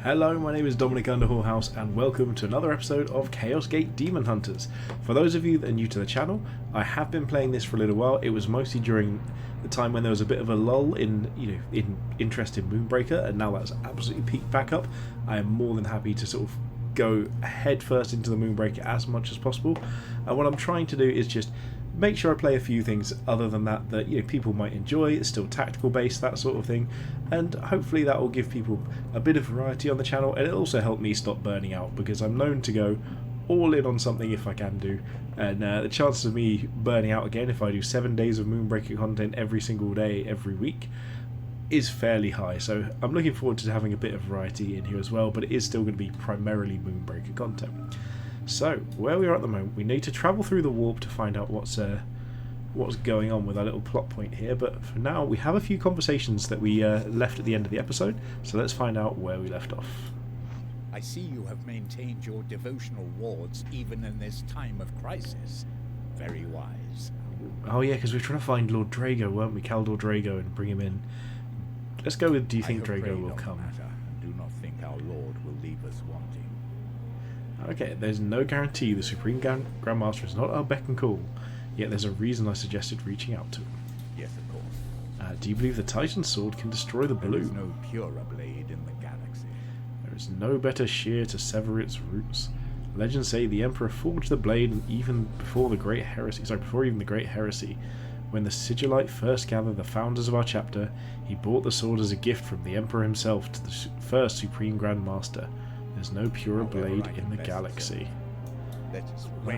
Hello, my name is Dominic Underhallhouse and welcome to another episode of Chaos Gate Demon Hunters. For those of you that are new to the channel, I have been playing this for a little while. It was mostly during the time when there was a bit of a lull in interest in Moonbreaker, and now that's absolutely peaked back up. I am more than happy to sort of go head first into the Moonbreaker as much as possible. And what I'm trying to do is just make sure I play a few things other than that people might enjoy. It's still tactical based, that sort of thing, and hopefully that will give people a bit of variety on the channel, and it'll also help me stop burning out, because I'm known to go all in on something if I can do, and the chances of me burning out again if I do 7 days of Moonbreaker content every single day every week is fairly high. So I'm looking forward to having a bit of variety in here as well, but it is still going to be primarily Moonbreaker content. So, where we are at the moment, we need to travel through the warp to find out what's going on with our little plot point here, but for now we have a few conversations that we left at the end of the episode, so let's find out where we left off. I see you have maintained your devotional wards even in this time of crisis. Very wise. Oh yeah, because we're trying to find Lord Drago, weren't we? Lord Drago and bring him in. Let's go with, do you think Drago will come? And do not think our Lord will leave us wanting. Okay, there's no guarantee the Supreme Grandmaster is not our beck and call, yet there's a reason I suggested reaching out to him. Yes, of course. Do you believe the Titan Sword can destroy the There blue? is no purer blade in the galaxy. There is no better shear to sever its roots. Legends say the Emperor forged the blade even before the Great Heresy. Before even the Great Heresy. When the Sigillite first gathered the founders of our chapter, he brought the sword as a gift from the Emperor himself to the first Supreme Grandmaster. There's no purer blade in the galaxy. That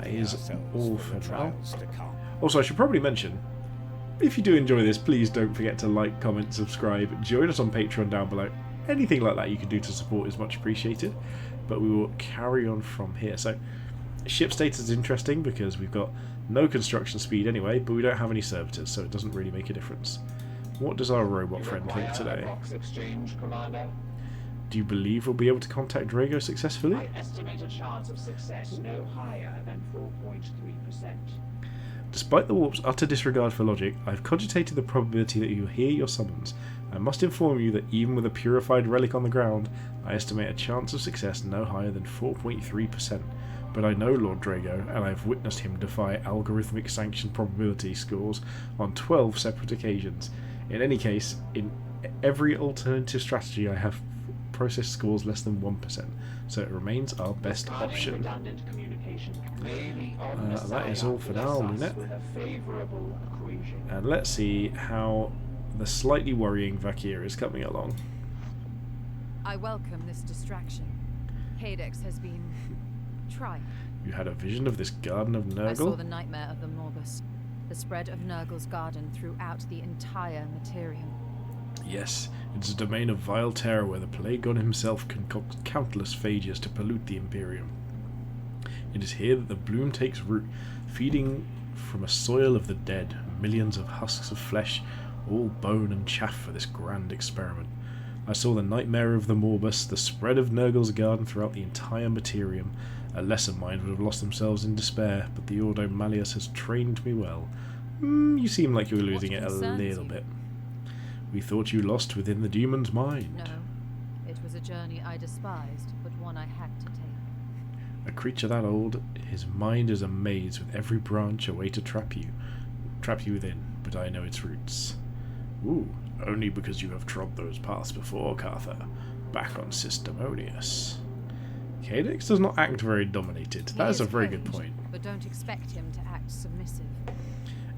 is all for now. Also, I should probably mention, if you do enjoy this, please don't forget to like, comment, subscribe, join us on Patreon down below. Anything like that you can do to support is much appreciated. But we will carry on from here. So, ship status is interesting because we've got no construction speed anyway, but we don't have any servitors, so it doesn't really make a difference. What does our robot friend think today? Do you believe we'll be able to contact Drago successfully? I estimate a chance of success no higher than 4.3%. Despite the warp's utter disregard for logic, I've cogitated the probability that you'll hear your summons. I must inform you that even with a purified relic on the ground, I estimate a chance of success no higher than 4.3%. But I know Lord Drago, and I've witnessed him defy algorithmic sanctioned probability scores on 12 separate occasions. In any case, in every alternative strategy I have process scores less than 1%, so it remains our best option. That is all for now, Lunette. And let's see how the slightly worrying Vakir is coming along. I welcome this distraction. Cadex has been trying. You had a vision of this garden of Nurgle? I saw the nightmare of the Morbus, the spread of Nurgle's garden throughout the entire Materium. Yes, it is a domain of vile terror where the Plague God himself concocts countless phages to pollute the Imperium. It is here that the bloom takes root, feeding from a soil of the dead, millions of husks of flesh, all bone and chaff for this grand experiment. I saw the nightmare of the Morbus, the spread of Nurgle's garden throughout the entire Materium. A lesser mind would have lost themselves in despair, but the Ordo Malleus has trained me well. You seem like you were losing it a little bit. We thought you lost within the demon's mind. No, it was a journey I despised, but one I had to take. A creature that old, his mind is a maze with every branch a way to trap you within, but I know its roots. Ooh, only because you have trod those paths before, Cartha. Back on Systemonius. Cadex does not act very dominated. That is a very good point. But don't expect him to act submissive.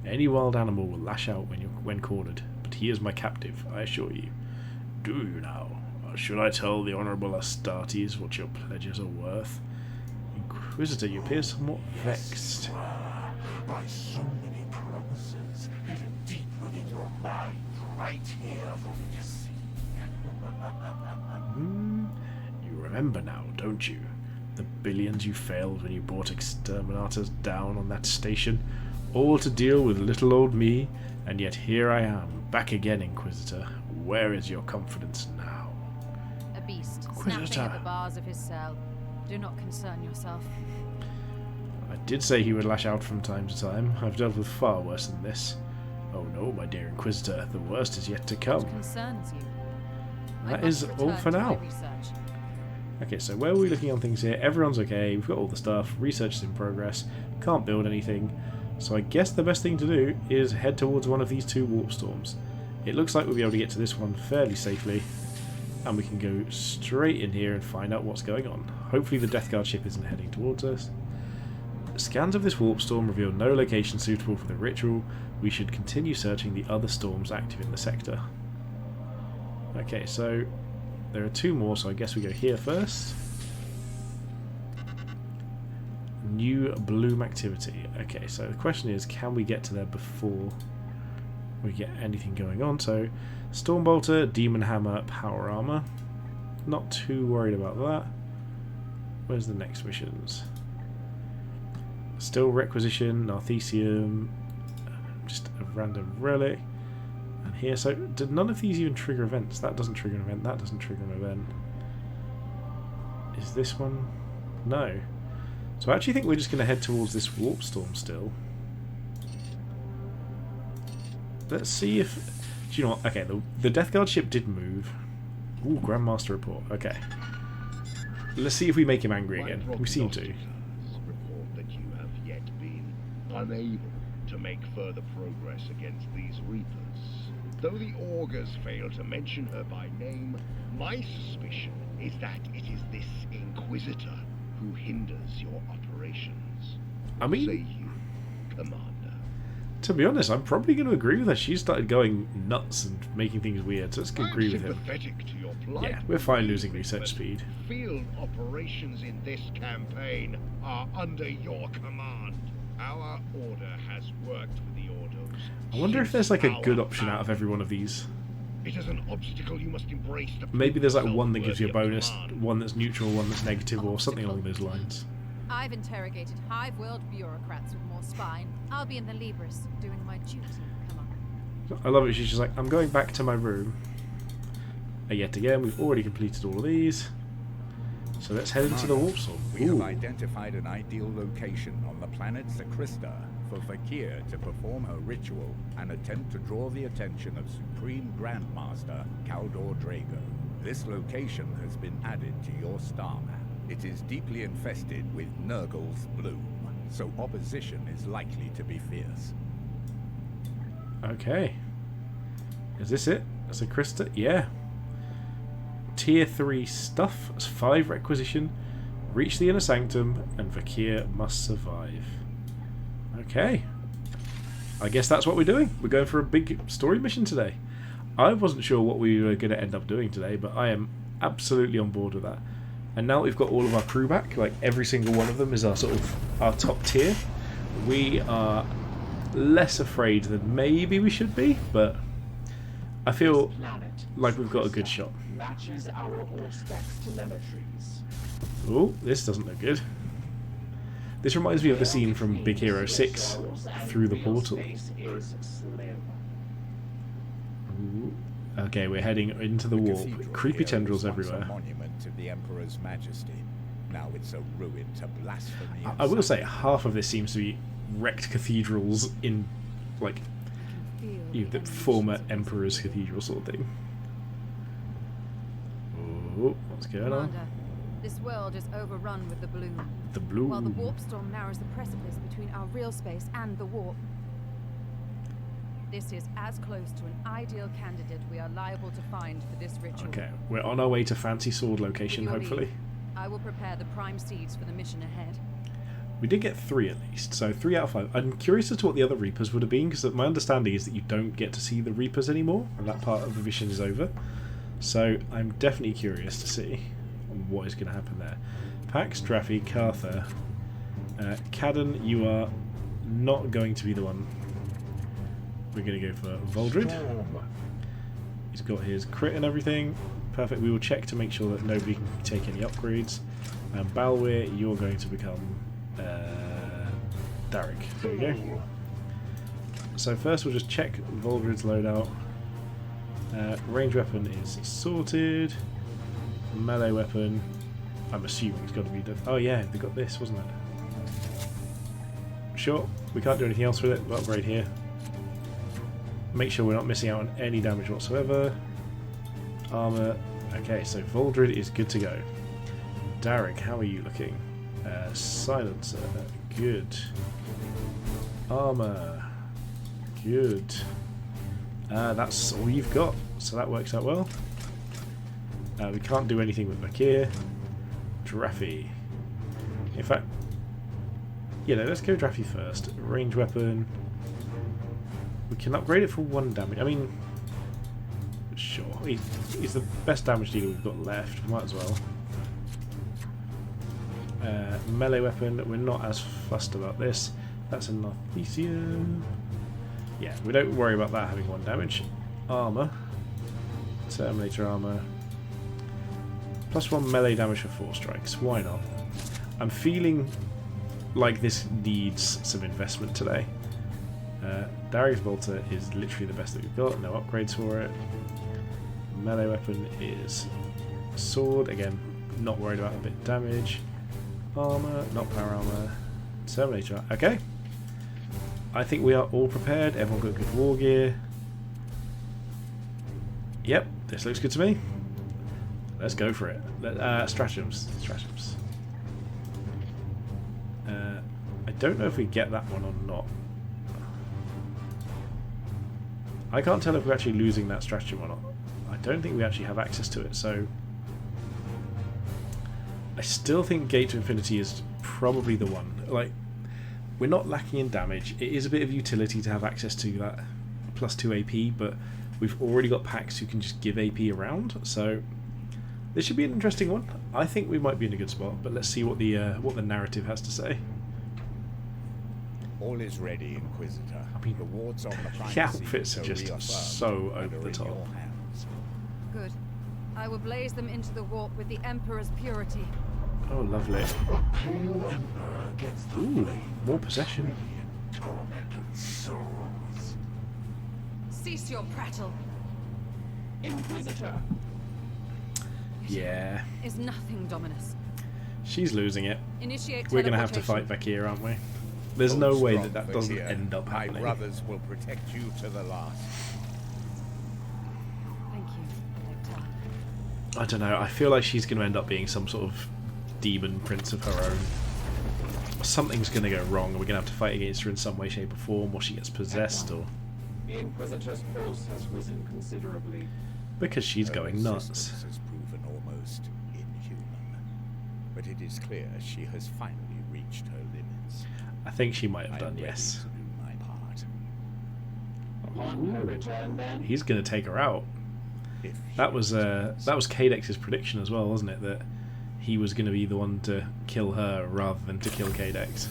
Any wild animal will lash out when cornered, but he is my captive, I assure you. Do you now? Or should I tell the Honourable Astartes what your pledges are worth? Inquisitor, you appear somewhat vexed. By so many promises, hidden deep within your mind, right here for me to see. You remember now, don't you? The billions you failed when you brought exterminators down on that station, all to deal with little old me, and yet here I am, back again, Inquisitor. Where is your confidence now? A beast, Inquisitor. snapping at the bars of his cell. Do not concern yourself. I did say he would lash out from time to time. I've dealt with far worse than this. Oh no, my dear Inquisitor, the worst is yet to come. What concerns you? That is all for now. Okay, so where are we looking on things here? Everyone's okay, we've got all the stuff, research is in progress, can't build anything. So I guess the best thing to do is head towards one of these two warp storms. It looks like we'll be able to get to this one fairly safely, and we can go straight in here and find out what's going on. Hopefully the Death Guard ship isn't heading towards us. Scans of this warp storm reveal no location suitable for the ritual. We should continue searching the other storms active in the sector. Okay, so there are two more, so I guess we go here first. New bloom activity. Okay, so the question is, can we get to there before we get anything going on? So, Stormbolter, Demon Hammer, Power Armor. Not too worried about that. Where's the next missions? Still Requisition, Narthesium, just a random relic. And here, so did none of these even trigger events? That doesn't trigger an event, that doesn't trigger an event. Is this one? No. So I actually think we're just going to head towards this warp storm still. Let's see if... Do you know what? Okay, the Death Guard ship did move. Ooh, Grandmaster report. Okay. Let's see if we make him angry again. We seem to. Report that you have yet been unable to make further progress against these Reapers. Though the augurs fail to mention her by name, my suspicion is that it is this Inquisitor who hinders your operations. I mean, say you, Commander. To be honest, I'm probably going to agree with her. She started going nuts and making things weird, so let's agree with him. Sympathetic to your plight. Yeah, we're fine losing research speed. Field operations in this campaign are under your command. Our order has worked with the Ordos. I wonder if there's like a since good our option out of every one of these. It is an obstacle you must embrace. Maybe there's like one that gives you a bonus, one that's neutral, one that's negative, or something along those lines. I've interrogated hive-world bureaucrats with more spine. I'll be in the Libris, doing my duty. Come on. I love it. She's just like, I'm going back to my room. And yet again, we've already completed all of these. So let's head into the warp storm. We have identified an ideal location on the planet Sakrista for Vakir to perform her ritual and attempt to draw the attention of Supreme Grandmaster Kaldor Drago. This location has been added to your star map. It is deeply infested with Nurgle's bloom, so opposition is likely to be fierce. Okay. Is this it? Sakrista? Yeah. Tier 3 stuff, 5 requisition, reach the inner sanctum, and Vakir must survive. Okay. I guess that's what we're doing. We're going for a big story mission today. I wasn't sure what we were going to end up doing today, but I am absolutely on board with that. And now we've got all of our crew back, like every single one of them is our sort of our top tier. We are less afraid than maybe we should be, but I feel like we've got a good shot. Matches our Allspec telemetries. Oh, this doesn't look good. This reminds me of the scene from Big Hero 6 through the portal. Ooh. Okay, we're heading into the warp. Creepy tendrils everywhere. A monument to the Emperor's Majesty. Now it's a ruin to blasphemy. I will say half of this seems to be wrecked cathedrals in, like, the former Emperor's Cathedral sort of thing. Oh, what's going on? Commander, this world is overrun with the bloom. The bloom. While the warp storm narrows the precipice between our real space and the warp. This is as close to an ideal candidate we are liable to find for this ritual. Okay, we're on our way to Fancy Sword location, With your hopefully. leave, I will prepare the prime seeds for the mission ahead. We did get 3 at least, so 3 out of 5. I'm curious as to what the other Reapers would have been, because my understanding is that you don't get to see the Reapers anymore, and that part of the mission is over. So I'm definitely curious to see what is going to happen there. Pax, Draffi, Carther, Cadden, you are not going to be the one. We're going to go for Voldred. He's got his crit and everything. Perfect. We will check to make sure that nobody can take any upgrades. And Balweir, you're going to become Darrick. There we go. So first we'll just check Voldred's loadout. Range weapon is sorted. Melee weapon, I'm assuming it's got to be dead. Oh yeah, they got this, wasn't it? Sure, we can't do anything else with it. We'll upgrade here. Make sure we're not missing out on any damage whatsoever. Armour. Okay, so Voldred is good to go. Derek, how are you looking? Silencer, good. Armor, good. That's all you've got, so that works out well. We can't do anything with Vakir. Draffy. In fact, let's go Draffy first. Range weapon. We can upgrade it for 1 damage. I mean, sure. He's the best damage dealer we've got left. Might as well. Melee weapon. We're not as fussed about this. That's enough. Yeah, we don't worry about that having 1 damage. Armor. Terminator armor. +1 melee damage for 4 strikes. Why not? I'm feeling like this needs some investment today. Darius Bolter is literally the best that we've got. No upgrades for it. Melee weapon is sword. Again, not worried about a bit of damage. Armor, not power armor. Terminator. Okay. I think we are all prepared. Everyone got good war gear. Yep, this looks good to me. Let's go for it. Stratagems. Stratagems. I don't know if we get that one or not. I can't tell if we're actually losing that stratagem or not. I don't think we actually have access to it, so... I still think Gate to Infinity is probably the one. Like, we're not lacking in damage. It is a bit of utility to have access to that +2 AP, but we've already got packs who can just give AP around, so this should be an interesting one. I think we might be in a good spot, but let's see what the narrative has to say. All is ready, Inquisitor. I mean, the wards on the the outfits are just so over the top. Good. I will blaze them into the warp with the Emperor's purity. Oh, lovely. Pale Emperor gets the Ooh, flame more possession. tormented souls. Cease your prattle. Inquisitor. Yeah, Is nothing, Dominus. she's losing it. Initiate We're going to have to fight teleportation. Vakir, aren't we? There's no way that that doesn't Vakir. end up My happening. brothers will protect you to the last. Thank you, Lecter. I don't know, I feel like she's going to end up being some sort of demon prince of her own. Something's going to go wrong, and we're going to have to fight against her in some way, shape or form, or she gets possessed, or... The Inquisitor's force has risen considerably. Because she's Her going nuts. resistance has proven almost inhuman. But it is clear she has finally reached her limits. I think she might have I am done, ready yes. to do my part. Upon her return, then, He's going to take her out. If That was she returns. Kadex's prediction as well, wasn't it? That he was going to be the one to kill her rather than to kill Kadex.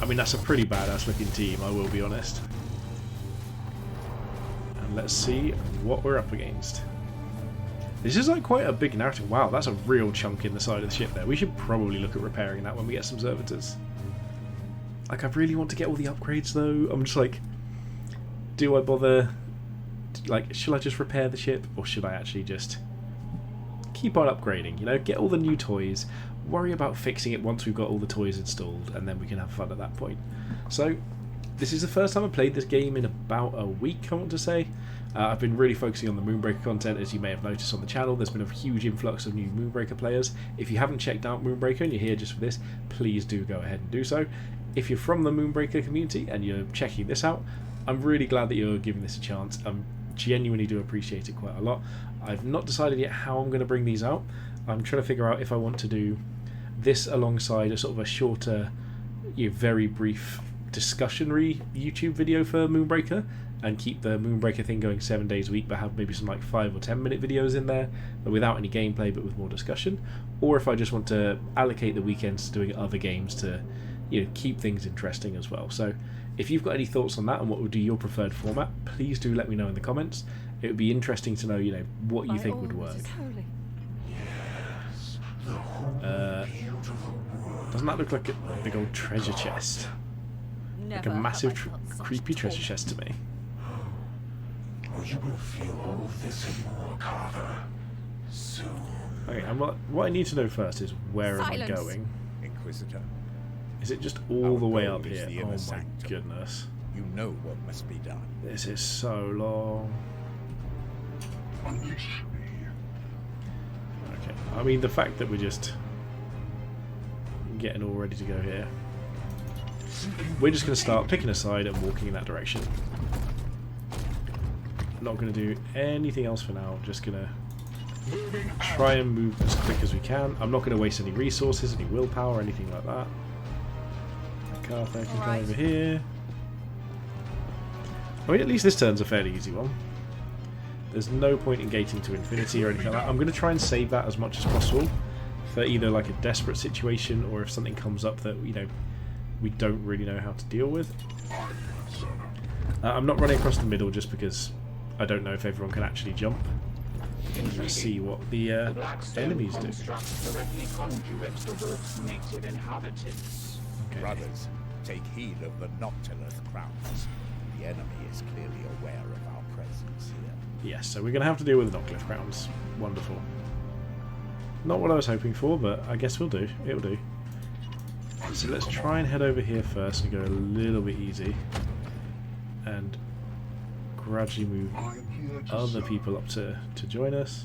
I mean, that's a pretty badass looking team, I will be honest. And let's see what we're up against. This is like quite a big narrative. Wow, that's a real chunk in the side of the ship there. We should probably look at repairing that when we get some servitors. Like, I really want to get all the upgrades though. I'm just like, do I bother? Like, should I just repair the ship, or should I actually just keep on upgrading? You know, get all the new toys, worry about fixing it once we've got all the toys installed, and then we can have fun at that point. So, this is the first time I've played this game in about a week, I want to say. I've been really focusing on the Moonbreaker content, as you may have noticed on the channel. There's been a huge influx of new Moonbreaker players. If you haven't checked out Moonbreaker and you're here just for this, please do go ahead and do so. If you're from the Moonbreaker community and you're checking this out, I'm really glad that you're giving this a chance. I genuinely do appreciate it quite a lot. I've not decided yet how I'm going to bring these out. I'm trying to figure out if I want to do this alongside a sort of a shorter, very brief discussionary YouTube video for Moonbreaker, and keep the Moonbreaker thing going 7 days a week, but have maybe some like 5 or 10 minute videos in there, but without any gameplay, but with more discussion. Or if I just want to allocate the weekends to doing other games to, keep things interesting as well. So if you've got any thoughts on that and what would be your preferred format, please do let me know in the comments. It would be interesting to know, what you By think all would that work. is holy. Yes, the whole beautiful world. Doesn't that look like a big old treasure chest? Like Never a massive, have I felt such creepy treasure torment. chest to me. You will feel all of this and more, Carver. Soon. Okay, and what I need to know first is where am I Silence. going? Inquisitor, Is it just all Our the way goal up is here? the Oh inner my sanctum. goodness. you know what must be done. This is so long. Unleash me. Okay, I mean the fact that we're just getting all ready to go here. We're just going to start picking a side and walking in that direction. Not going to do anything else for now. Just going to try and move as quick as we can. I'm not going to waste any resources, any willpower, anything like that. Cartha can come over here. I mean, at least this turn's a fairly easy one. There's no point in gating to infinity or anything like that. I'm going to try and save that as much as possible for either like a desperate situation or if something comes up that, you know, we don't really know how to deal with. I'm not running across the middle just because I don't know if everyone can actually jump. Let's see what the enemies do. Okay. Brothers, take heed of the Noctilus crowns. The enemy is clearly aware of our presence here. Yes, so we're going to have to deal with the Noctilus crowns. Wonderful. Not what I was hoping for, but I guess we'll do. It'll do. So let's try and head over here first and go a little bit easy. And gradually move other people up to join us.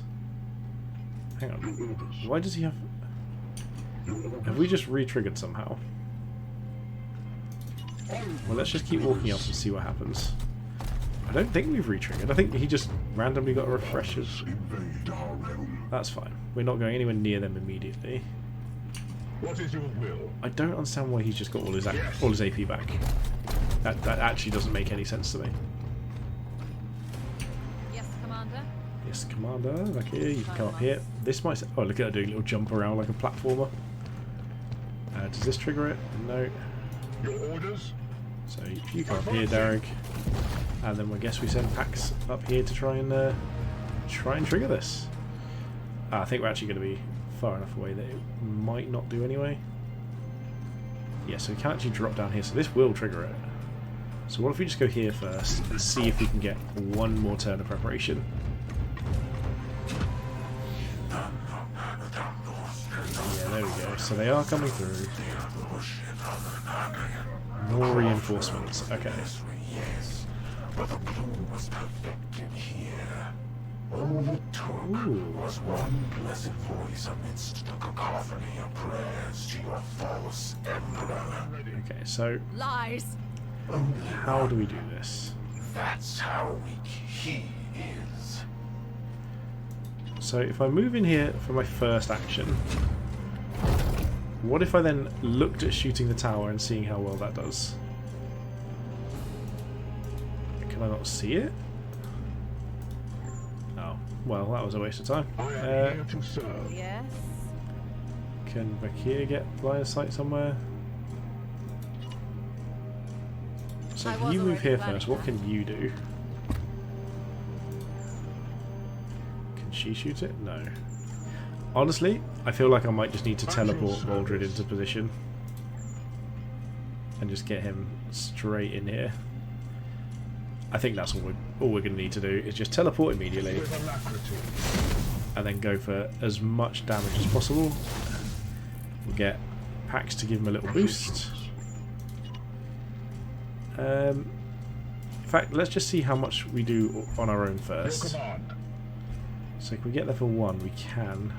Hang on. Why does he have... Have we just re-triggered somehow? Well, let's just keep walking up and see what happens. I don't think we've re-triggered. I think he just randomly got a refresh of... That's fine. We're not going anywhere near them immediately. What is your will? I don't understand why he's just got all his AP back. That actually doesn't make any sense to me. Yes, Commander. Yes, Commander. Back here. You can come up here. This might... Oh, look at her doing a little jump around like a platformer. Does this trigger it? No. Your orders? So if you come up here, Derek, and then I guess we send packs up here to try and trigger this. I think we're actually going to be far enough away that it might not do anyway. Yeah, so we can actually drop down here, so this will trigger it. So what if we just go here first and see if we can get one more turn of preparation? Yeah, there we go. So they are coming through. More reinforcements. Okay. But the bloom was perfected here. All it took was one blessed voice amidst the cacophony of prayers to your false emperor. Okay, so Lies. how do we do this? That's how weak he is. So if I move in here for my first action, what if I then looked at shooting the tower and seeing how well that does? Can I not see it? Oh, well, that was a waste of time. I am here to serve. Yes. Can Bakir get line of sight somewhere? So I if was you move already here planning first, what that. can you do? Can she shoot it? No. Honestly, I feel like I might just need to teleport Maldred into position and just get him straight in here. I think that's all we're going to need to do is just teleport immediately With alacrity. and then go for as much damage as possible. We'll get Pax to give him a little boost. In fact, let's just see how much we do on our own Your first. command. So if we get level 1, we can.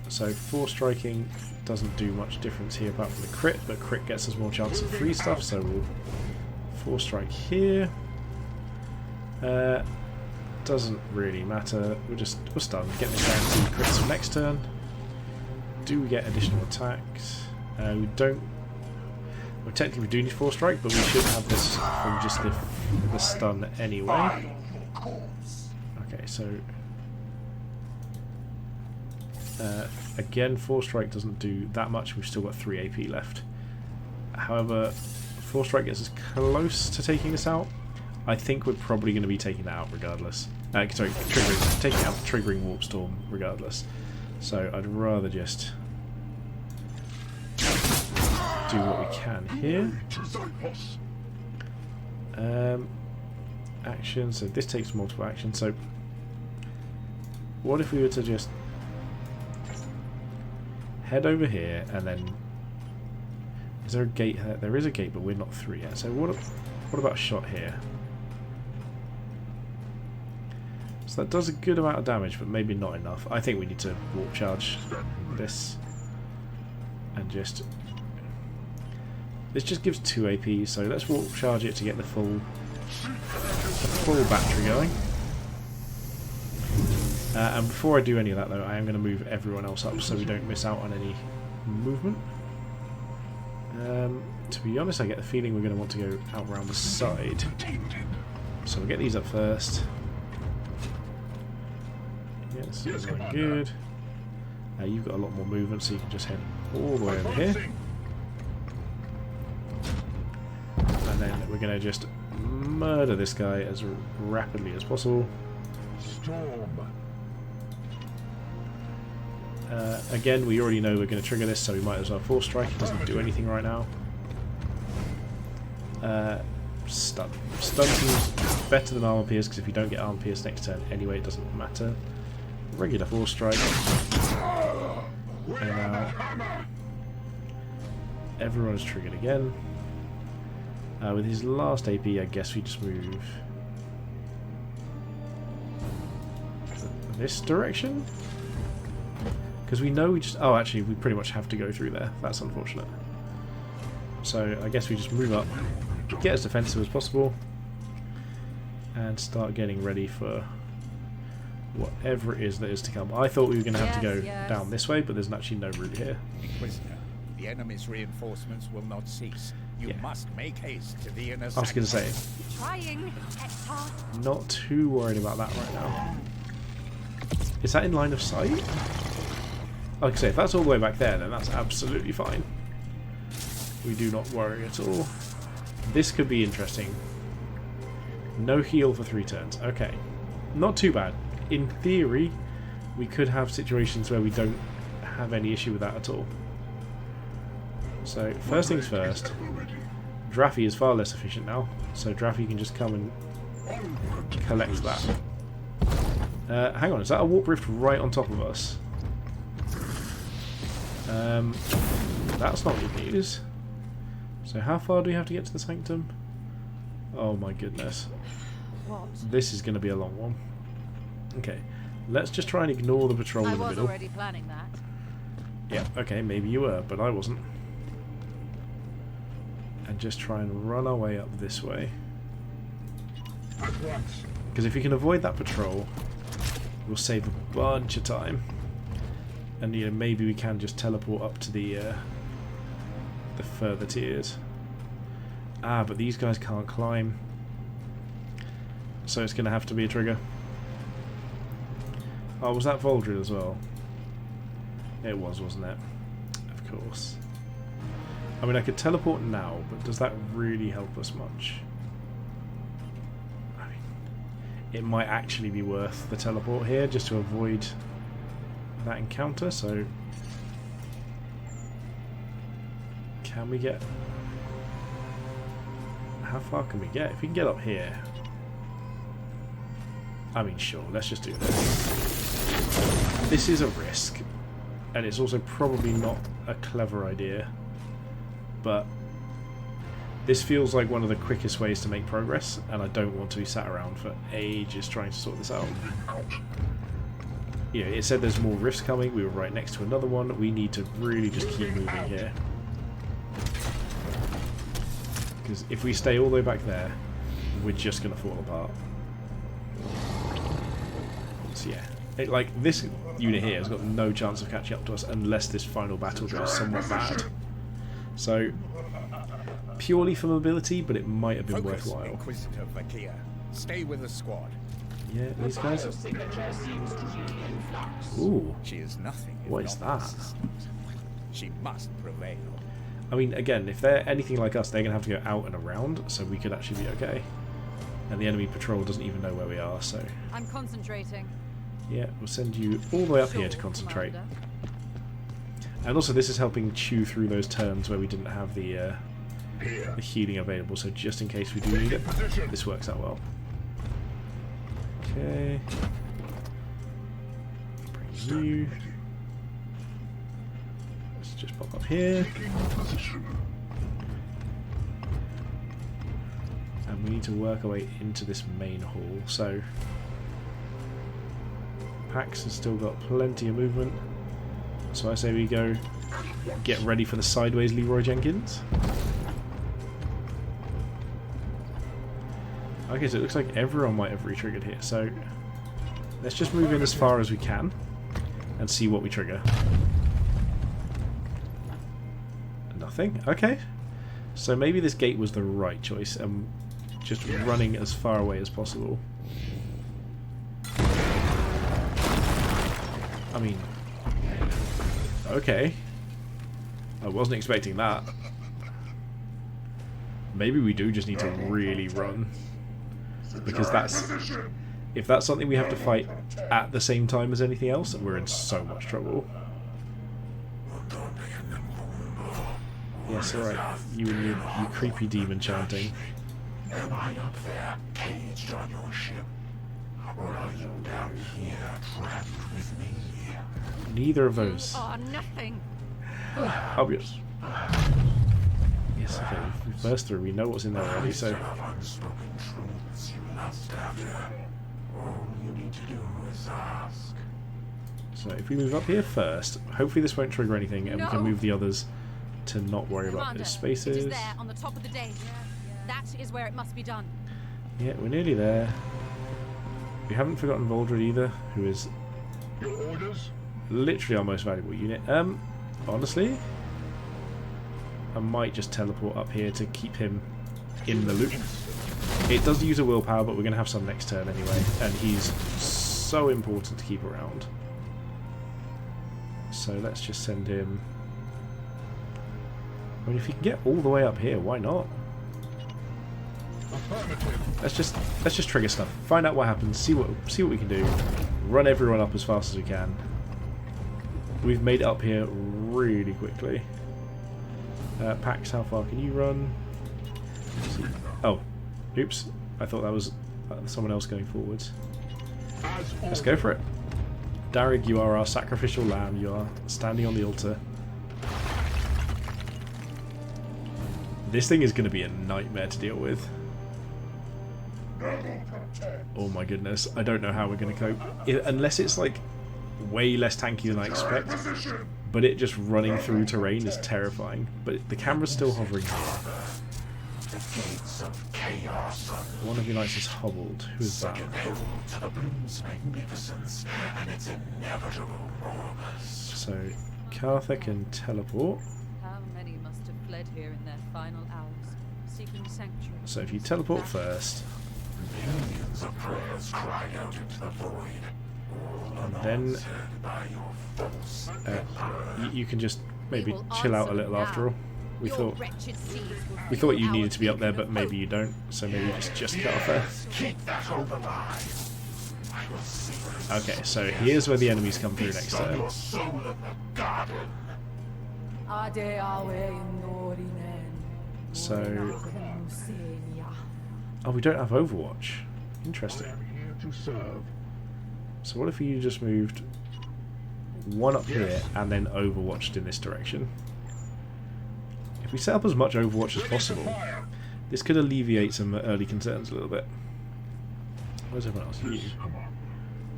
So 4 striking doesn't do much difference here apart from the crit, but crit gets us more chance of free stuff, so we'll 4 strike here. Doesn't really matter. We're stunned. Get the guaranteed crits for next turn. Do we get additional attacks? We don't. Well, technically we do need 4 strike, but we should have this from just the stun anyway. Okay, so again, 4 strike doesn't do that much. We've still got 3 AP left. However, 4 strike gets us close to taking this out. I think we're probably going to be taking that out regardless. Sorry, taking out the triggering warp storm regardless. So I'd rather just do what we can here. Action. So this takes multiple actions. So what if we were to just head over here and then... Is there a gate? There is a gate, but we're not through yet. So what about a shot here? So that does a good amount of damage, but maybe not enough. I think we need to warp charge this. And just... This just gives 2 AP, so let's warp charge it to get the full battery going. And before I do any of that though, I am going to move everyone else up so we don't miss out on any movement. To be honest, I get the feeling we're going to want to go out around the side. So we'll get these up first. Yes, that's going good. You've got a lot more movement, so you can just head all the way over here. And then we're going to just murder this guy as rapidly as possible. Again, we already know we're going to trigger this, so we might as well force strike. It doesn't do anything right now. Stun. Stun seems better than armor pierce, because if you don't get armor pierce next turn anyway, it doesn't matter. Regular force strike. And now everyone's triggered again. With his last AP, I guess we just move this direction? Because we know we just... Oh, actually, we pretty much have to go through there. That's unfortunate. So, I guess we just move up, get as defensive as possible, and start getting ready for whatever it is that is to come. I thought we were going to have to go down this way, but there's actually no route here. Inquisitor, the enemy's reinforcements will not cease. You must make haste to the inner I was going to say, Trying, Hector. not too worried about that right now. Is that in line of sight? Like I say, if that's all the way back there, then that's absolutely fine. We do not worry at all. This could be interesting. No heal for 3 turns. Okay. Not too bad. In theory, we could have situations where we don't have any issue with that at all. So, first things first, Draffy is far less efficient now, so Draffy can just come and collect that. Hang on, is that a warp rift right on top of us? That's not good news. So how far do we have to get to the sanctum? Oh my goodness. What? This is going to be a long one. Okay, let's just try and ignore the patrol in the middle. I was already planning that. Yeah, okay, maybe you were, but I wasn't. And just try and run our way up this way. Because if we can avoid that patrol, we'll save a bunch of time. And you know, maybe we can just teleport up to the further tiers. Ah, but these guys can't climb. So it's going to have to be a trigger. Oh, was that Voldred as well? It was, wasn't it? Of course. I mean, I could teleport now, but does that really help us much? I mean, it might actually be worth the teleport here, just to avoid that encounter, so... Can we get... How far can we get? If we can get up here... I mean, sure, let's just do this. This is a risk, and it's also probably not a clever idea, but this feels like one of the quickest ways to make progress, and I don't want to be sat around for ages trying to sort this out. You know, it said there's more rifts coming, we were right next to another one, we need to really just keep moving here. Because if we stay all the way back there, we're just going to fall apart. So yeah, like this unit here has got no chance of catching up to us unless this final battle goes somewhat bad. So, purely for mobility, but it might have been worthwhile. Inquisitor Vakia. Stay with the squad. Yeah, these guys. Ooh, She is nothing. if what is not that? persistent. She must prevail. I mean, again, if they're anything like us, they're going to have to go out and around, so we could actually be okay. And the enemy patrol doesn't even know where we are, so... I'm concentrating. Yeah, we'll send you all the way up here to concentrate. Commander. And also this is helping chew through those turns where we didn't have the healing available, so just in case we do need it, this works out well. Okay. Bring you. Let's just pop up here. And we need to work our way into this main hall, so... Pax has still got plenty of movement. So I say we go get ready for the sideways Leroy Jenkins. Okay, so it looks like everyone might have re-triggered here, so let's just move in as far as we can and see what we trigger. Nothing? Okay. So maybe this gate was the right choice, and just running as far away as possible. I mean, okay. I wasn't expecting that. Maybe we do just need to really run. Because if that's something we have to fight at the same time as anything else, we're in so much trouble. Yes, alright. You and you creepy demon chanting. Am I up there, caged on your ship? Or are you down here, trapped with me? Neither of those. Oh, nothing. Obvious. Yes, okay, we burst through, we know what's in there already, so... Unspoken truths you lust after. All you need to do is ask. So if we move up here first, hopefully this won't trigger anything, and we can move the others to not worry about Commander, those spaces. it is there on the top of the dais. That is where it must be done. Yeah, we're nearly there. We haven't forgotten Voldred either, who is Your orders? literally our most valuable unit. Honestly, I might just teleport up here to keep him in the loop. It does use a willpower, but we're going to have some next turn anyway, and he's so important to keep around. So let's just send him... I mean, if he can get all the way up here, why not? Let's just trigger stuff. Find out what happens. See what we can do. Run everyone up as fast as we can. We've made it up here really quickly. Pax, how far can you run? Oh, oops. I thought that was someone else going forwards. Let's go for it. Darig, you are our sacrificial lamb. You are standing on the altar. This thing is going to be a nightmare to deal with. Oh my goodness. I don't know how we're going to cope. Unless it's like way less tanky than I expect. But it just running through terrain is terrifying. But the camera's still hovering here. One of your knights is hobbled. Who is that? So, Cartha can teleport. How many must have fled here in their final hours, seeking sanctuary? So if you teleport first, Millions of prayers cried out into the void. and then you can just maybe chill out a little after all. We thought you needed to be up there, but maybe you don't. So maybe just cut off there. Okay, so here's where the enemies come through next turn. So, oh, we don't have Overwatch. Interesting. So what if you just moved one up here and then Overwatched in this direction? If we set up as much Overwatch as possible, this could alleviate some early concerns a little bit. Where's everyone else? You.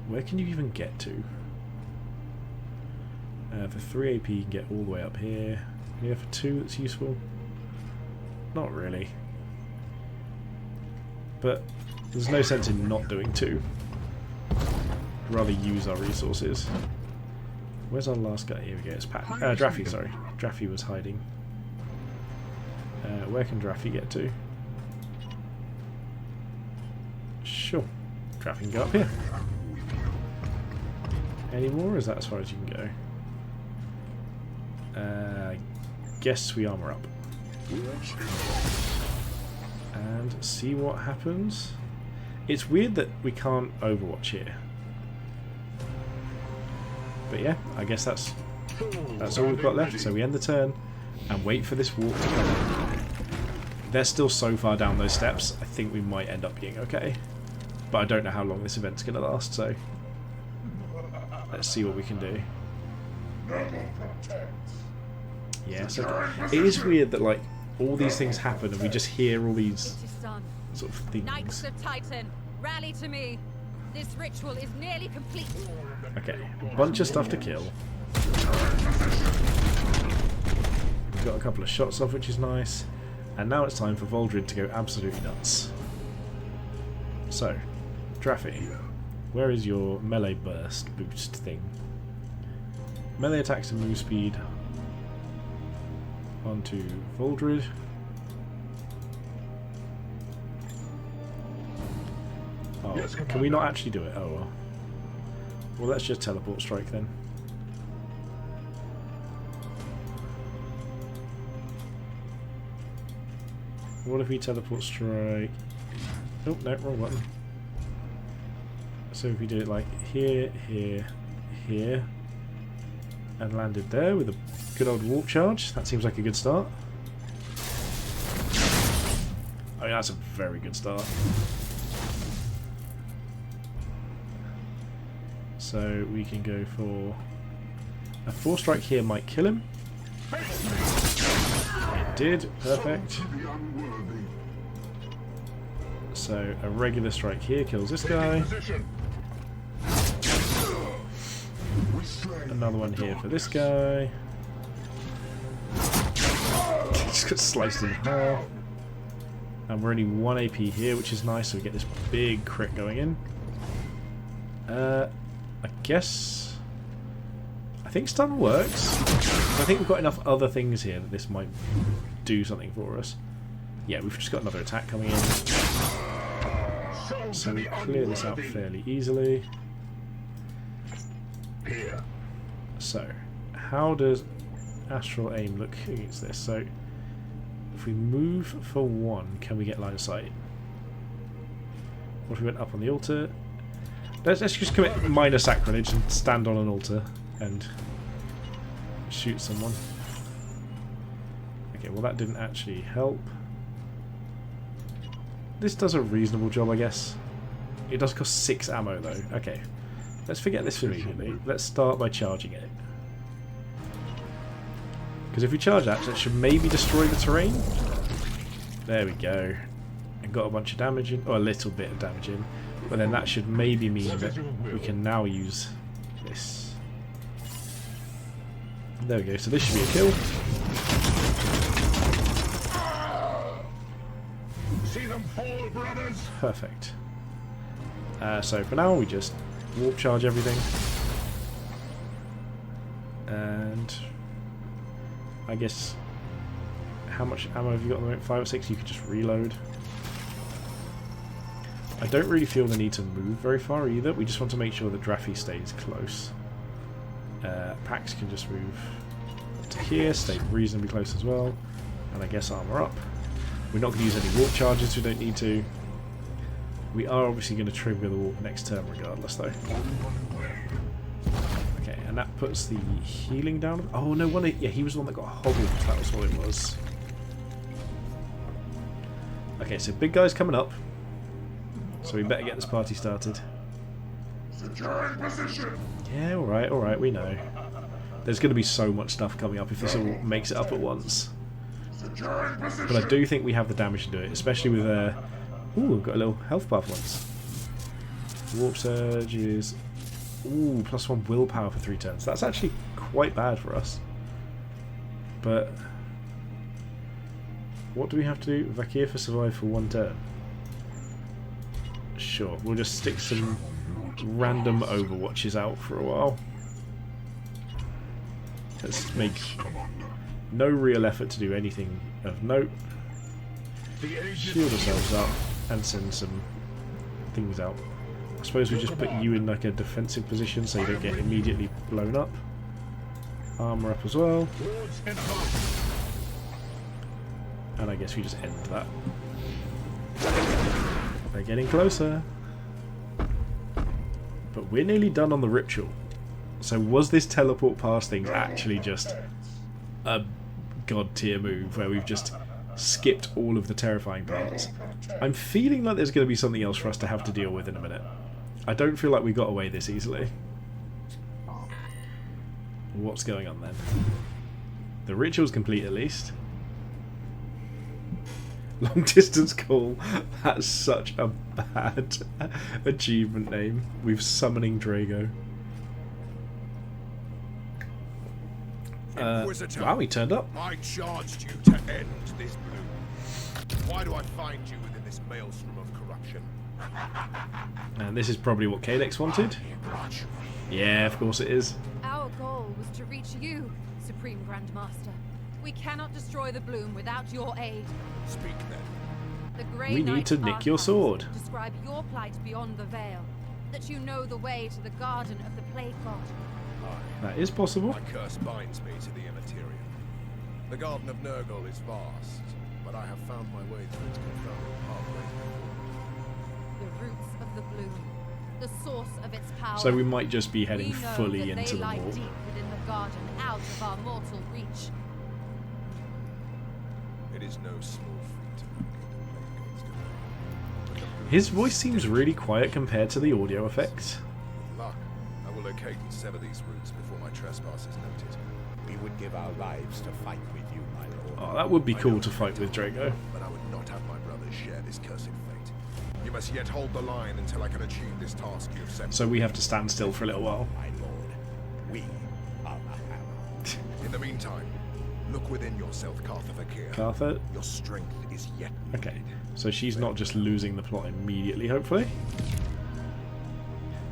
Where can you even get to? For 3 AP you can get all the way up here. Yeah, for 2 that's useful. Not really. But there's no sense in not doing 2. I'd rather use our resources. Where's our last guy? Here we go, it's Pat. Draffy, sorry. Draffy was hiding. Where can Draffy get to? Sure. Draffy can go up here. Any more, or is that as far as you can go? Guess we armor up. And see what happens. It's weird that we can't Overwatch here. But yeah, I guess that's all we've got left. So we end the turn and wait for this walk to come. They're still so far down those steps, I think we might end up being okay. But I don't know how long this event's going to last, so let's see what we can do. Yeah, so it is weird that like all these things happen and we just hear all these sort of things. Knights of Titan, rally to me. This ritual is nearly complete. Okay, a bunch of stuff to kill. We've got a couple of shots off, which is nice. And now it's time for Voldred to go absolutely nuts. So, Draffy, where is your melee burst boost thing? Melee attacks and move speed onto Voldred. Oh, can we not actually do it? Oh well. Well, let's just teleport strike then. What if we teleport strike? Oh, no, wrong button. So if we do it like here, here, here, and landed there with a good old warp charge, that seems like a good start. I mean, that's a very good start. So we can go for a 4-strike here might kill him. It did, perfect. So a regular strike here kills this guy. Another one here for this guy. Just got sliced in half. And we're only 1 AP here, which is nice, so we get this big crit going in. I guess... I think stun works. I think we've got enough other things here that this might do something for us. Yeah, we've just got another attack coming in. So we clear this out fairly easily. So, how does Astral Aim look against this? So, if we move for 1, can we get line of sight? What if we went up on the altar? Let's just commit minor sacrilege and stand on an altar and shoot someone. Okay, well that didn't actually help. This does a reasonable job, I guess. It does cost 6 ammo though. Okay, let's forget this immediately. Let's start by charging it. Because if we charge that, it should maybe destroy the terrain. There we go. And got a bunch of damage in, or a little bit of damage in. But then that should maybe mean that we can now use this. There we go, so this should be a kill. See them fall, brothers. Perfect. So for now we just warp charge everything. And I guess, how much ammo have you got at the moment? 5 or 6? You could just reload. I don't really feel the need to move very far either. We just want to make sure that Draffy stays close. Pax can just move up to here, stay reasonably close as well. And I guess armor up. We're not going to use any warp charges, we don't need to. We are obviously going to trigger the warp next turn regardless though. Okay, and that puts the healing down. Oh no, yeah, he was the one that got hobbled, that was what it was. Okay, so big guy's coming up. So we better get this party started. Securing position. Yeah, alright, we know. There's going to be so much stuff coming up if this all makes it up at once. Securing position. But I do think we have the damage to do it, especially with ooh, we've got a little health buff once. Warp Surge is... Ooh, +1 willpower for 3 turns. That's actually quite bad for us. But... what do we have to do? Vakir for survive for 1 turn. Sure, we'll just stick some random Overwatches out for a while. Let's make no real effort to do anything of note. Shield ourselves up and send some things out. I suppose we just put you in like a defensive position so you don't get immediately blown up. Armor up as well. And I guess we just end that. They're getting closer. But we're nearly done on the ritual. So was this teleport past things actually just a god tier move where we've just skipped all of the terrifying parts? I'm feeling like there's going to be something else for us to have to deal with in a minute. I don't feel like we got away this easily. What's going on then? The ritual's complete at least. Long distance call. That's such a bad achievement name. We're summoning Drago. Inquisitor, Wow, he turned up. I charged you to end this bloom. Why do I find you within this maelstrom of corruption? And this is probably what Kalex wanted. Yeah, of course it is. Our goal was to reach you, Supreme Grandmaster. We cannot destroy the bloom without your aid. Speak then. The Grey We need Knight to nick your archives sword. Describe your plight beyond the veil. That you know the way to the garden of the Plague God. That is possible. My curse binds me to the immaterial. The Garden of Nurgle is vast, but I have found my way through its confounded pathways before. The roots of the bloom. The source of its power. So we might just be heading We know fully that into they the lie wall. deep within the garden, out of our mortal reach. It is no small feat to navigate the Plague God's domain. But the bloom His is voice seems still really quiet compared to the audio effects. With luck, I will locate and sever these roots before my trespass is noted. We would give our lives to fight with you, my lord. Oh, that would be I cool know to fight with Drago. But I would not have my brothers share this cursed fate. You must yet hold the line until I can achieve this task you have set. So we have to stand still for a little while. My lord, we are the hammer. In the meantime, look within yourself, Cartha Vakir. Cartha? Your strength is yet Okay. needed. So she's not just losing the plot immediately, hopefully.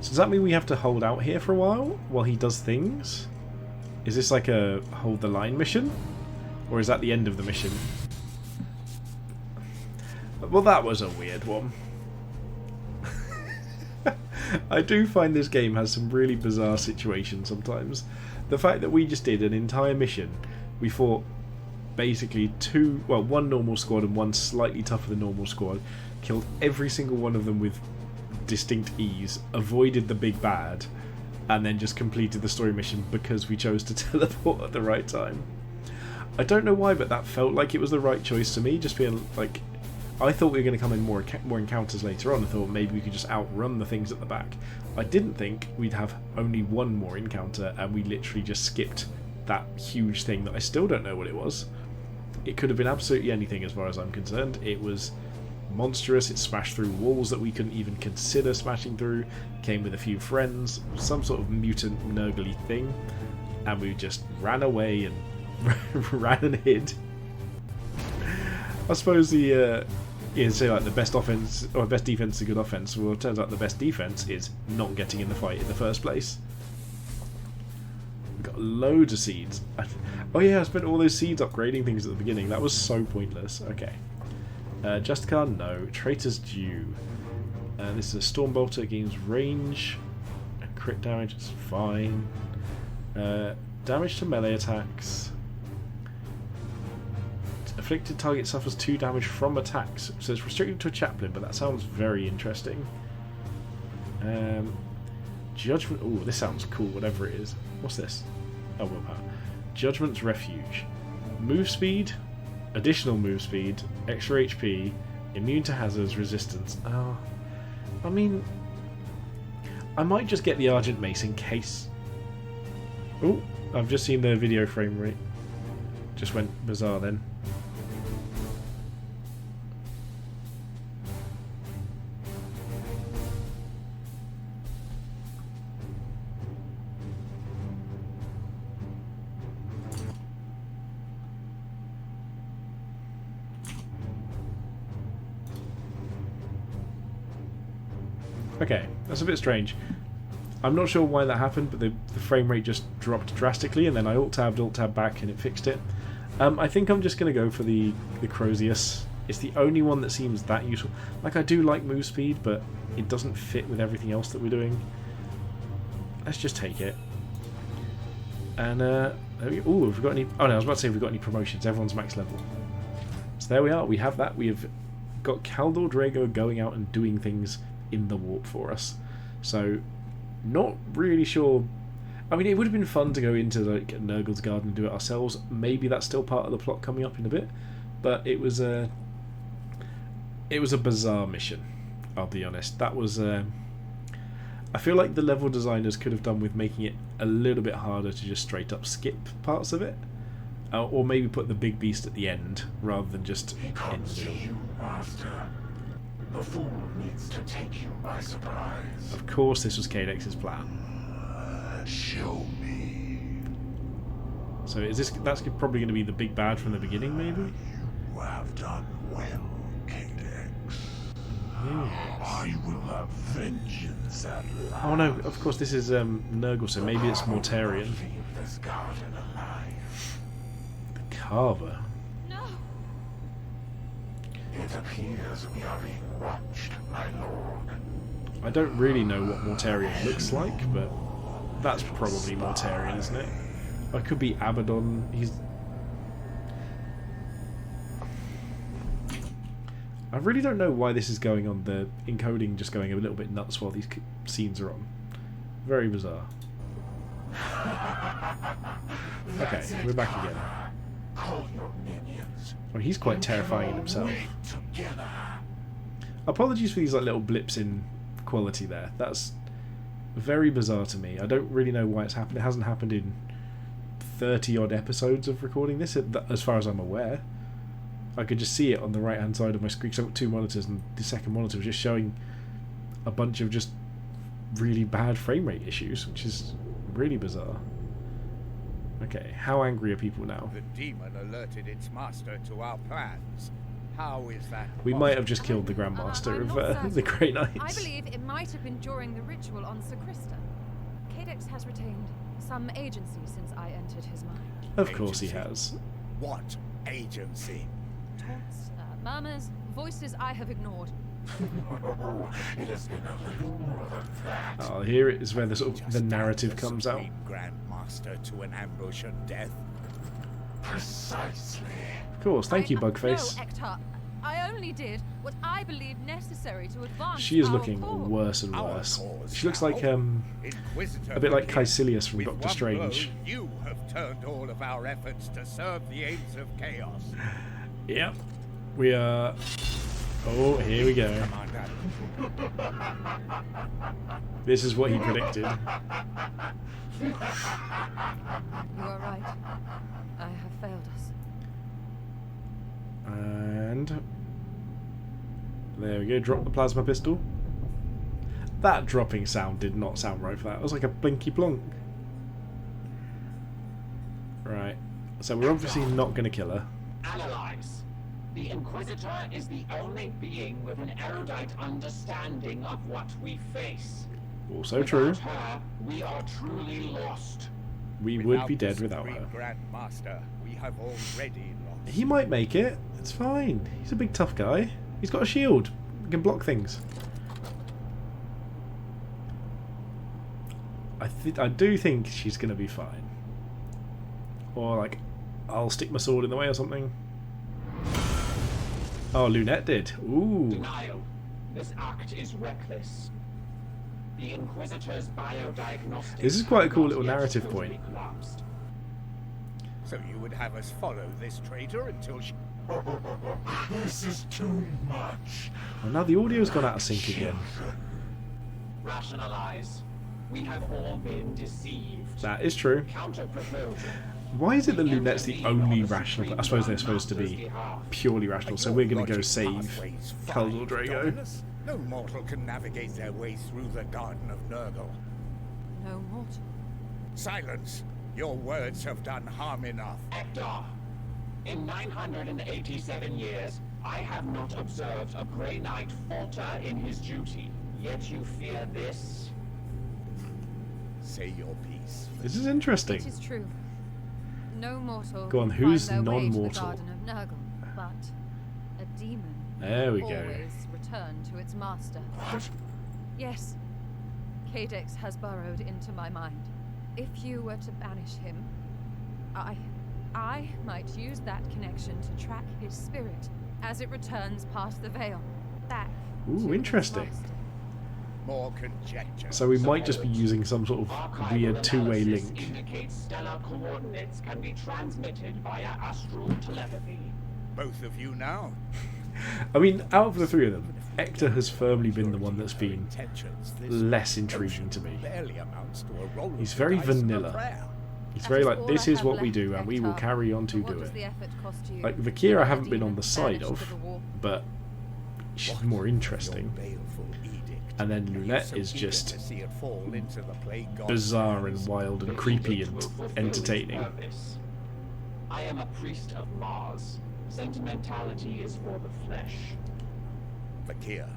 So does that mean we have to hold out here for a while he does things? Is this like a hold the line mission? Or is that the end of the mission? Well, that was a weird one. I do find this game has some really bizarre situations sometimes. The fact that we just did an entire mission, we fought basically one normal squad and one slightly tougher than normal squad, killed every single one of them with distinct ease, avoided the big bad, and then just completed the story mission because we chose to teleport at the right time. I don't know why, but that felt like it was the right choice to me, just being like, I thought we were going to come in more encounters later on. I thought maybe we could just outrun the things at the back. I didn't think we'd have only one more encounter, and we literally just skipped that huge thing that I still don't know what it was. It could have been absolutely anything as far as I'm concerned. It was monstrous. It smashed through walls that we couldn't even consider smashing through. Came with a few friends, some sort of mutant nurgly thing, and we just ran away and ran and hid. I suppose the say like the best offense or best defense is a good offense. Well, it turns out the best defense is not getting in the fight in the first place. We've got loads of seeds. Oh yeah, I spent all those seeds upgrading things at the beginning. That was so pointless. Okay. Justicar, no. Traitor's Due. This is a Stormbolter, gains range. Crit damage, is fine. Damage to melee attacks. Afflicted target suffers 2 damage from attacks. So it's restricted to a chaplain, but that sounds very interesting. Judgment. Oh, this sounds cool, whatever it is. What's this? Oh, willpower. Judgment's Refuge. Move speed, additional move speed, extra HP, immune to hazards, resistance. Oh, I mean, I might just get the Argent Mace in case. Oh, I've just seen the video frame rate. Just went bizarre then. Okay, that's a bit strange. I'm not sure why that happened, but the frame rate just dropped drastically, and then I alt-tabbed back, and it fixed it. I think I'm just going to go for the Crozius. It's the only one that seems that useful. Like, I do like move speed, but it doesn't fit with everything else that we're doing. Let's just take it. And, oh, have we got any... Oh, no, I was about to say, have we got any promotions? Everyone's max level. So there we are, we have that. We have got Caldor Drago going out and doing things in the warp for us. So, not really sure. I mean, it would have been fun to go into like Nurgle's Garden and do it ourselves. Maybe that's still part of the plot coming up in a bit, but it was a bizarre mission. I'll be honest. That was. I feel like the level designers could have done with making it a little bit harder to just straight up skip parts of it. Or maybe put the big beast at the end rather than just He in comes the to middle. you, Master. The fool needs to take you by surprise. Of course, this was Cadex's plan. Show me. So is this? That's probably going to be the big bad from the beginning, maybe. You have done well, Cadex. I will have vengeance at last. Oh no! Of course, this is Nurgle, so maybe it's Mortarian. Leave this garden alive. The Carver. No! It appears we are being watched, my lord. I don't really know what Mortarian looks like, but that's probably Mortarian, isn't it? Or it could be Abaddon. I really don't know why this is going on. The encoding just going a little bit nuts while these scenes are on. Very bizarre. Okay, we're back again. Call your minions. Well, he's quite terrifying in himself. Together. Apologies for these like little blips in quality there. That's very bizarre to me. I don't really know why it's happened. It hasn't happened in 30 odd episodes of recording this, as far as I'm aware. I could just see it on the right hand side of my screen. So I've got two monitors, and the second monitor was just showing a bunch of just really bad frame rate issues, which is really bizarre. Okay, how angry are people now? The demon alerted its master to our plans. How is that We possible? might have just killed the Grandmaster I'm of not certain. the Grey Knights. I believe it might have been during the ritual on Sir Krista. Cadex has retained some agency since I entered his mind. Of course he Agency. has. What agency? Taunts, murmurs, voices I have ignored. It has been a little more than that. Oh, here is where the sort of the Just narrative the comes out. Supreme Grand Master to an ambush and death. Precisely. Of course, thank you, No, Bugface. Ektar. I only did what I believed necessary to advance She is our looking cause. worse and Our worse. cause She looks now. like Inquisitor a bit like Fakir. Caecilius from With Doctor one Strange. blow, you have turned all of our efforts to serve the aims of chaos. Yep. We are. Oh, here we go. Commander, This is what he predicted. You are right. I have failed us. And there we go. Drop the plasma pistol. That dropping sound did not sound right for that. It was like a blinky plonk. Right. So we're obviously not going to kill her. Analyze. The Inquisitor is the only being with an erudite understanding of what we face. Also true. Without her, we are truly lost. We would be dead the without Supreme her. Grand Master, we have already lost. He might make it. It's fine. He's a big tough guy. He's got a shield. He can block things. I do think she's gonna be fine. Or like, I'll stick my sword in the way or something. Oh, Lunette did. Ooh. Denial. This act is reckless. The Inquisitor's biodiagnostics This is quite a cool have little not yet narrative totally point. collapsed. So you would have us follow this traitor until she... This is too much. Well, now the audio's gone out of sync again. Rationalize. We have all been deceived. That is true. Counter proposal. Why is it that Lunette's the only rational? I suppose they're supposed to be purely rational, so we're going to go Logic save pathways Caldor five, Drago. Dominus. No mortal can navigate their way through the Garden of Nurgle. No mortal. Silence! Your words have done harm enough. Ektar. In 987 years, I have not observed a Grey Knight falter in his duty. Yet you fear this? Say your piece. This is It interesting. is true. No mortal Go on, can who's find their way to the non-mortal? Garden of Nurgle, but a demon There we will go. always return to its master. What? Yes, Cadex has burrowed into my mind. If you were to banish him, I might use that connection to track his spirit as it returns past the veil, back Ooh, to its interesting. master. More conjecture. So we might just be using some sort of Archival weird two-way analysis link. indicates stellar coordinates can be transmitted via astral telepathy. Both of you now. I mean, out of the three of them, Ektar has firmly been the one that's been Intentions, this less intriguing to me. barely amounts to a roll of He's very the dice and a vanilla. prayer. It's That very is like, all this I is have what we left, do, and we will Rektar. carry on to What do does it. the effort cost you? Like, Vakir I A haven't been on demon the side banished of, to the war. but she's What more of interesting. your baleful edict? And then Are you Lunette so is eager just to see it fall into the plague god's bizarre and hands? wild and The creepy edict and will fulfill its entertaining. purpose. I am a priest of Mars. Sentimentality is for the flesh. Vakir,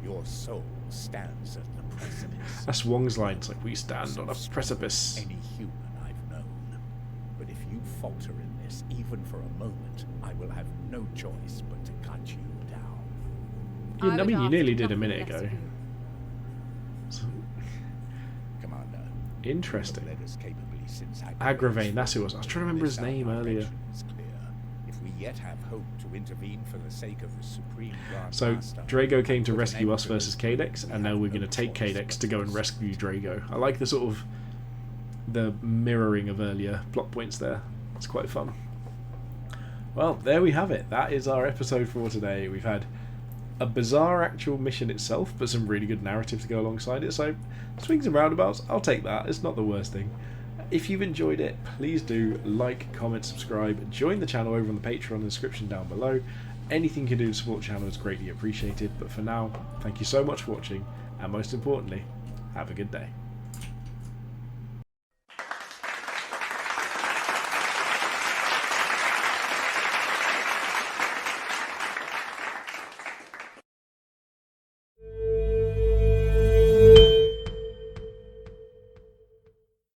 your soul stands at the precipice. That's Wong's line. It's like, we stand on a precipice. Any human I've known. But if you falter in this, even for a moment, I will have no choice but to cut you down. I would mean, you ask nearly did a nothing minute less ago. of you. So, Commander, interesting. you have led us capably since Agravain, that's who it was. I was trying to remember his name earlier. Is clear. If we yet have hope to intervene for the sake of the Supreme Grand So Master, Drago came to put an rescue end us to versus it, Cadex, we and now have we're no going to take choice Cadex but to go and rescue Drago. I like the sort of the mirroring of earlier plot points there. It's quite fun. Well, there we have it. That is our episode for today. We've had a bizarre actual mission itself, but some really good narrative to go alongside it. So, swings and roundabouts, I'll take that. It's not the worst thing. If you've enjoyed it, please do like, comment, subscribe, join the channel over on the Patreon in the description down below. Anything you can do to support the channel is greatly appreciated. But for now, thank you so much for watching, and most importantly, have a good day.